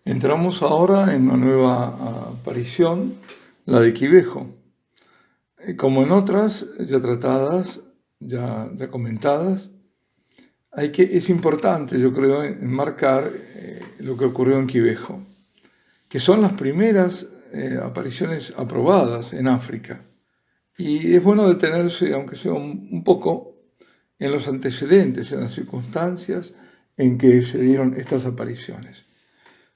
Entramos ahora en una nueva aparición, la de Quivejo. Como en otras ya tratadas, ya comentadas, es importante, yo creo, enmarcar lo que ocurrió en Quivejo, que son las primeras apariciones aprobadas en África. Y es bueno detenerse, aunque sea un poco, en los antecedentes, en las circunstancias en que se dieron estas apariciones.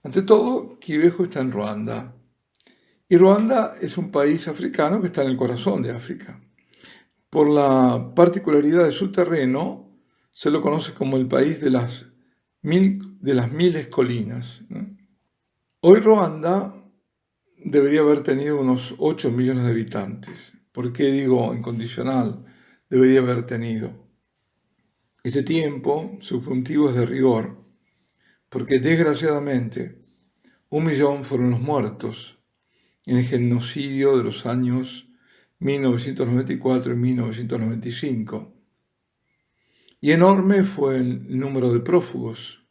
Ante todo, Quivejo está en Ruanda. Y Ruanda es un país africano que está en el corazón de África. Por la particularidad de su terreno, se lo conoce como el país de las miles colinas, ¿no? Hoy Ruanda debería haber tenido unos 8 millones de habitantes. ¿Por qué digo incondicional? Debería haber tenido. Este tiempo subjuntivo es de rigor, porque desgraciadamente 1 millón fueron los muertos en el genocidio de los años 1994 y 1995. Y enorme fue el número de prófugos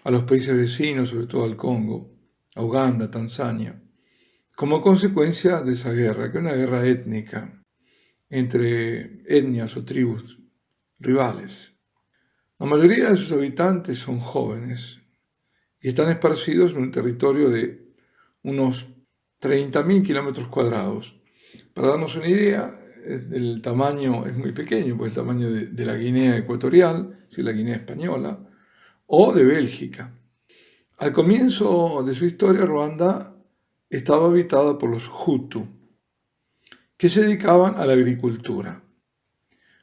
a los países vecinos, sobre todo al Congo, a Uganda, Tanzania, como consecuencia de esa guerra, que es una guerra étnica entre etnias o tribus rivales. La mayoría de sus habitantes son jóvenes y están esparcidos en un territorio de unos 30.000 kilómetros cuadrados. Para darnos una idea, el tamaño es muy pequeño, pues el tamaño de la Guinea Ecuatorial, si la Guinea Española, o de Bélgica. Al comienzo de su historia, Ruanda estaba habitada por los Hutu, que se dedicaban a la agricultura.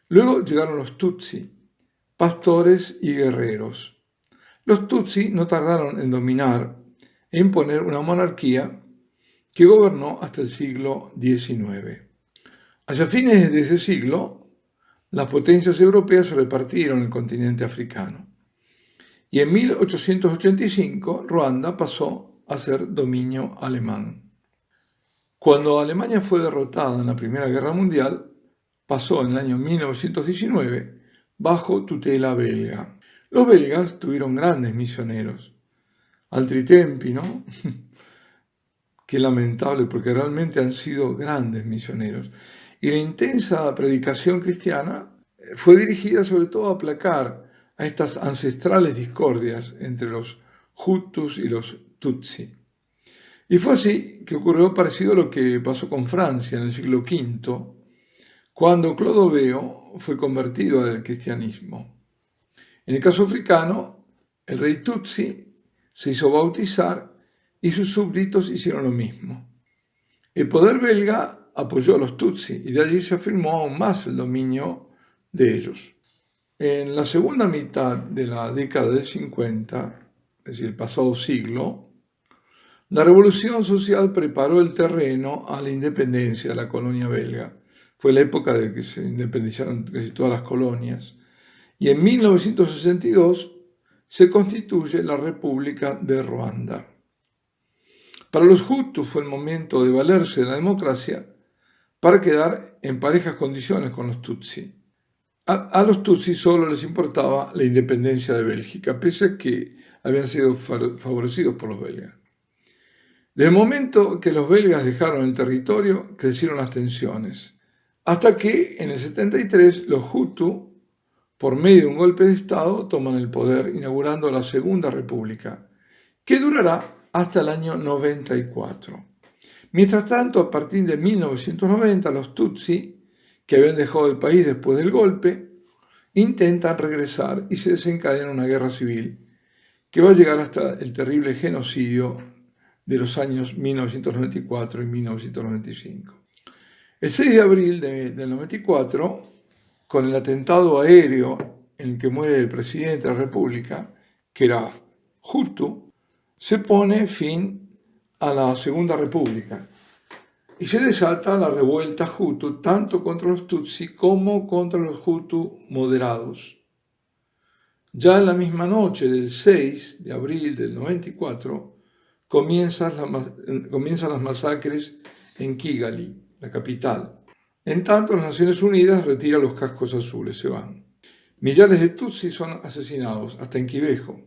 Luego llegaron los Tutsi, pastores y guerreros. Los Tutsi no tardaron en dominar e imponer una monarquía que gobernó hasta el siglo XIX. Hacia fines de ese siglo, las potencias europeas se repartieron en el continente africano. Y en 1885, Ruanda pasó a ser dominio alemán. Cuando Alemania fue derrotada en la Primera Guerra Mundial, pasó en el año 1919 bajo tutela belga. Los belgas tuvieron grandes misioneros. Altritempi, ¿no? Qué lamentable, porque realmente han sido grandes misioneros. Y la intensa predicación cristiana fue dirigida sobre todo a aplacar a estas ancestrales discordias entre los Hutus y los Tutsi. Y fue así que ocurrió parecido a lo que pasó con Francia en el siglo V, cuando Clodoveo fue convertido al cristianismo. En el caso africano, el rey Tutsi se hizo bautizar y sus súbditos hicieron lo mismo. El poder belga apoyó a los Tutsi y de allí se afirmó aún más el dominio de ellos. En la segunda mitad de la década del 50, es decir, el pasado siglo, la revolución social preparó el terreno a la independencia de la colonia belga. Fue la época de que se independizaron casi todas las colonias. Y en 1962 se constituye la República de Ruanda. Para los Hutus fue el momento de valerse de la democracia para quedar en parejas condiciones con los Tutsi. A los Tutsi solo les importaba la independencia de Bélgica, pese a que habían sido favorecidos por los belgas. Desde el momento que los belgas dejaron el territorio, crecieron las tensiones, hasta que en el 73 los Hutu, por medio de un golpe de Estado, toman el poder, inaugurando la Segunda República, que durará hasta el año 94. Mientras tanto, a partir de 1990, los Tutsi, que habían dejado el país después del golpe, intentan regresar y se desencadena una guerra civil que va a llegar hasta el terrible genocidio de los años 1994 y 1995. El 6 de abril del 94, con el atentado aéreo en el que muere el presidente de la República, que era Hutu, se pone fin a la Segunda República y se desata la revuelta Hutu tanto contra los Tutsi como contra los Hutu moderados. Ya en la misma noche del 6 de abril del 94 comienzan las masacres en Kigali, la capital. En tanto, las Naciones Unidas retira los cascos azules, se van. Millares de Tutsis son asesinados, hasta en Quivejo.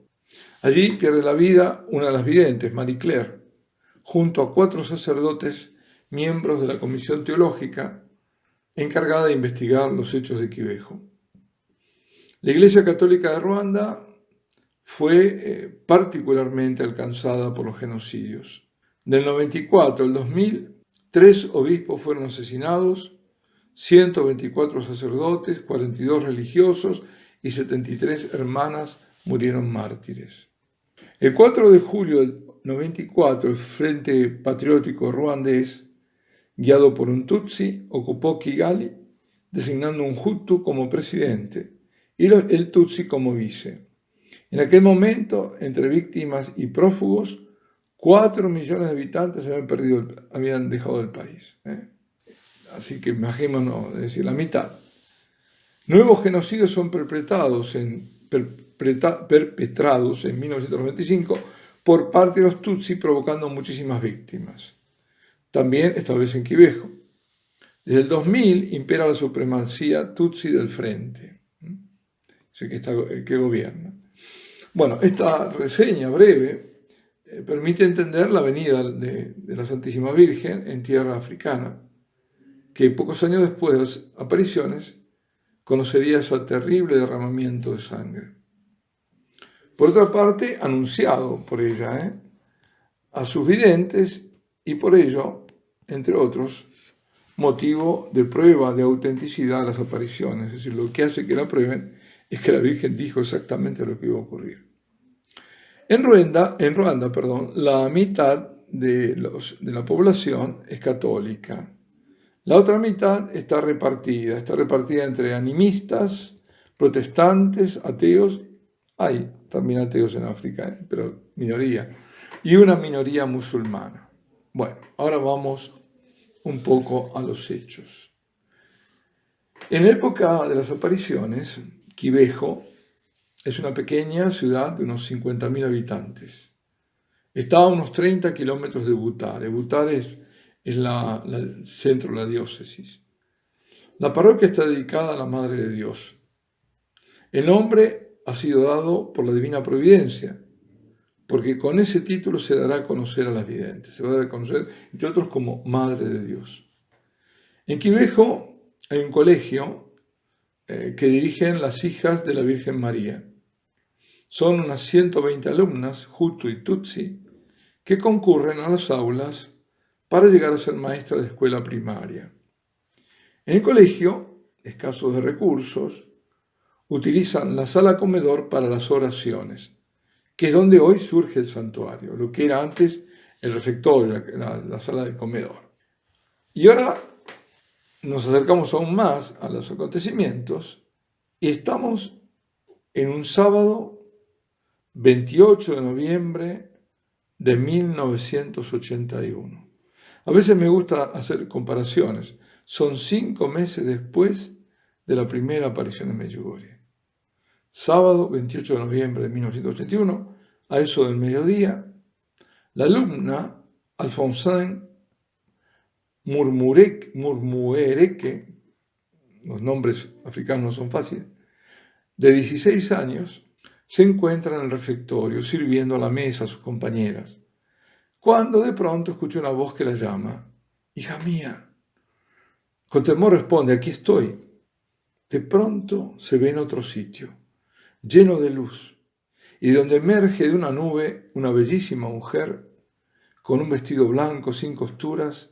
Allí pierde la vida una de las videntes, Marie Claire, junto a 4 sacerdotes miembros de la Comisión Teológica encargada de investigar los hechos de Quibejo. La Iglesia Católica de Ruanda fue particularmente alcanzada por los genocidios. Del 94 al 2000, 3 obispos fueron asesinados, 124 sacerdotes, 42 religiosos y 73 hermanas murieron mártires. El 4 de julio del 94, el Frente Patriótico Ruandés, guiado por un Tutsi, ocupó Kigali, designando un Hutu como presidente y el Tutsi como vice. En aquel momento, entre víctimas y prófugos, 4 millones de habitantes habían dejado el país. Así que imaginémonos, es decir, la mitad. Nuevos genocidios son perpetrados en 1995 por parte de los Tutsi, provocando muchísimas víctimas. También esta vez en Quibejo. Desde el 2000 impera la supremacía Tutsi del frente, que gobierna. Bueno, esta reseña breve permite entender la venida de la Santísima Virgen en tierra africana, que pocos años después de las apariciones conocería ese terrible derramamiento de sangre. Por otra parte, anunciado por ella a sus videntes y por ello, entre otros, motivo de prueba de autenticidad de las apariciones. Es decir, lo que hace que la prueben es que la Virgen dijo exactamente lo que iba a ocurrir. En Ruanda, la mitad de la población es católica. La otra mitad está repartida entre animistas, protestantes, ateos, hay también ateos en África, pero minoría, y una minoría musulmana. Bueno, ahora vamos un poco a los hechos. En la época de las apariciones, Quibejo es una pequeña ciudad de unos 50.000 habitantes. Está a unos 30 kilómetros de Butare. Butare es el centro de la diócesis. La parroquia está dedicada a la Madre de Dios. El nombre ha sido dado por la Divina Providencia, porque con ese título se dará a conocer a las videntes. Se va a dar a conocer, entre otros, como Madre de Dios. En Quibejo hay un colegio que dirigen las hijas de la Virgen María. Son unas 120 alumnas, Hutu y Tutsi, que concurren a las aulas para llegar a ser maestras de escuela primaria. En el colegio, escasos de recursos, utilizan la sala comedor para las oraciones, que es donde hoy surge el santuario, lo que era antes el refectorio, la sala de comedor. Y ahora nos acercamos aún más a los acontecimientos y estamos en un sábado 28 de noviembre de 1981. A veces me gusta hacer comparaciones. Son 5 meses después de la primera aparición en Medjugorje. Sábado 28 de noviembre de 1981, a eso del mediodía, la alumna Alphonsine Murmuereke, los nombres africanos no son fáciles, de 16 años, se encuentra en el refectorio sirviendo a la mesa a sus compañeras, cuando de pronto escucha una voz que la llama. «Hija mía». Con temor responde: «Aquí estoy». De pronto se ve en otro sitio, lleno de luz, y de donde emerge de una nube una bellísima mujer con un vestido blanco sin costuras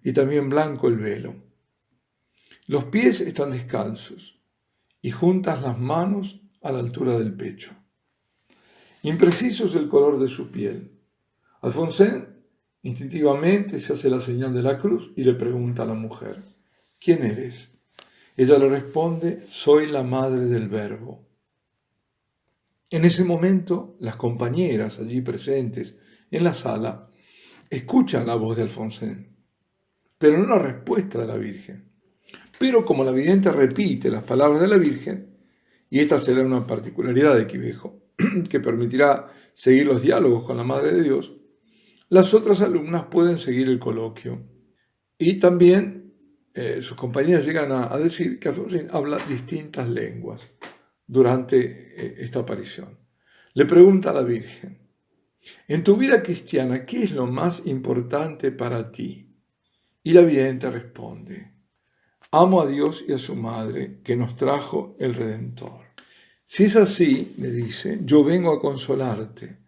y también blanco el velo. Los pies están descalzos y juntas las manos a la altura del pecho. Impreciso es el color de su piel. Alphonsine instintivamente se hace la señal de la cruz y le pregunta a la mujer: «¿Quién eres?». Ella le responde: «Soy la madre del Verbo». En ese momento, las compañeras allí presentes en la sala escuchan la voz de Alphonsine, pero no la respuesta de la Virgen. Pero como la vidente repite las palabras de la Virgen, y esta será una particularidad de Quibejo, que permitirá seguir los diálogos con la Madre de Dios, las otras alumnas pueden seguir el coloquio. Y también sus compañeras llegan a decir que Alphonsine habla distintas lenguas durante esta aparición. Le pregunta a la Virgen: en tu vida cristiana, ¿qué es lo más importante para ti? Y la vidente responde: amo a Dios y a su Madre, que nos trajo el Redentor. Si es así, le dice, yo vengo a consolarte,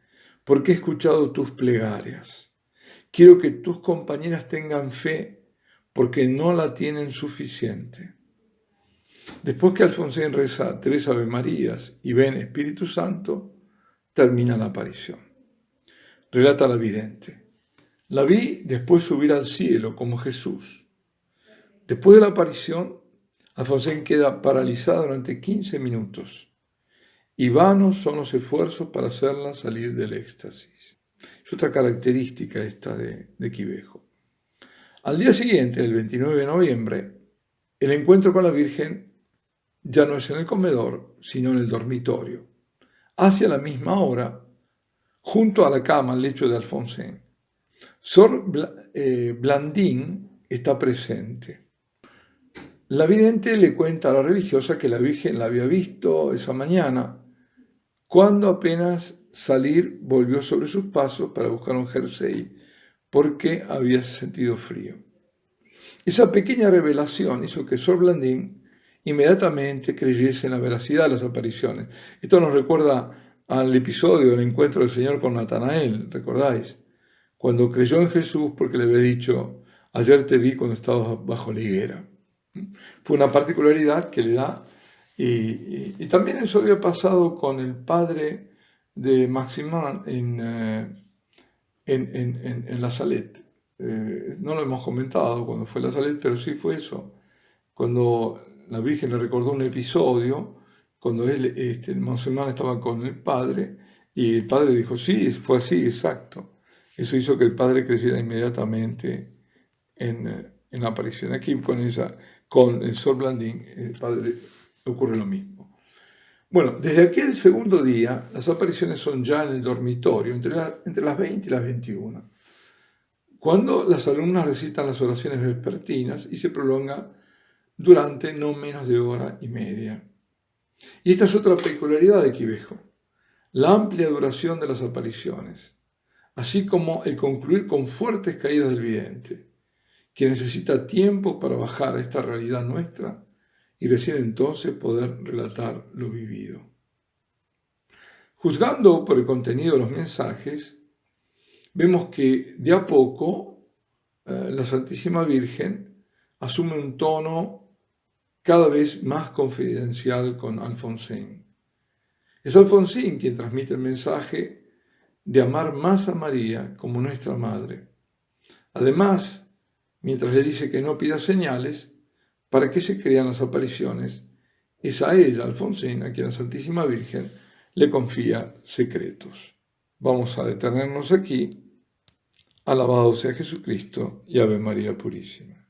porque he escuchado tus plegarias. Quiero que tus compañeras tengan fe, porque no la tienen suficiente. Después que Alfonsín reza 3 Ave Marías y ven Espíritu Santo, termina la aparición. Relata la vidente: la vi después subir al cielo como Jesús. Después de la aparición, Alfonsín queda paralizado durante 15 minutos y vanos son los esfuerzos para hacerla salir del éxtasis. Es otra característica esta de Quivejo. Al día siguiente, el 29 de noviembre, el encuentro con la Virgen ya no es en el comedor, sino en el dormitorio, hacia la misma hora, junto a la cama, al lecho de Alfonsín. Sor Blandín está presente. La vidente le cuenta a la religiosa que la Virgen la había visto esa mañana, cuando apenas salir volvió sobre sus pasos para buscar un jersey, porque había sentido frío. Esa pequeña revelación hizo que Sor Blandín inmediatamente creyese en la veracidad de las apariciones. Esto nos recuerda al episodio del encuentro del Señor con Natanael, ¿recordáis? Cuando creyó en Jesús porque le había dicho: ayer te vi cuando estabas bajo la higuera. Fue una particularidad que le da, y también eso había pasado con el padre de Maximin en La Salette. No lo hemos comentado cuando fue La Salette, pero sí fue eso. Cuando la Virgen le recordó un episodio, cuando el Maximin estaba con el padre, y el padre dijo: sí, fue así, exacto. Eso hizo que el padre creyera inmediatamente en la aparición. Aquí con el Sor Blandín, el padre, ocurre lo mismo. Bueno, desde aquel segundo día, las apariciones son ya en el dormitorio, entre las 20 y las 21, cuando las alumnas recitan las oraciones vespertinas y se prolonga durante no menos de hora y media. Y esta es otra peculiaridad de Quivejo: la amplia duración de las apariciones, así como el concluir con fuertes caídas del vidente, que necesita tiempo para bajar a esta realidad nuestra y recién entonces poder relatar lo vivido. Juzgando por el contenido de los mensajes, vemos que de a poco la Santísima Virgen asume un tono cada vez más confidencial con Alfonsín. Es Alfonsín quien transmite el mensaje de amar más a María como nuestra Madre. Además, mientras le dice que no pida señales para que se crean las apariciones, es a ella, Alfonsín, a quien la Santísima Virgen le confía secretos. Vamos a detenernos aquí. Alabado sea Jesucristo y Ave María Purísima.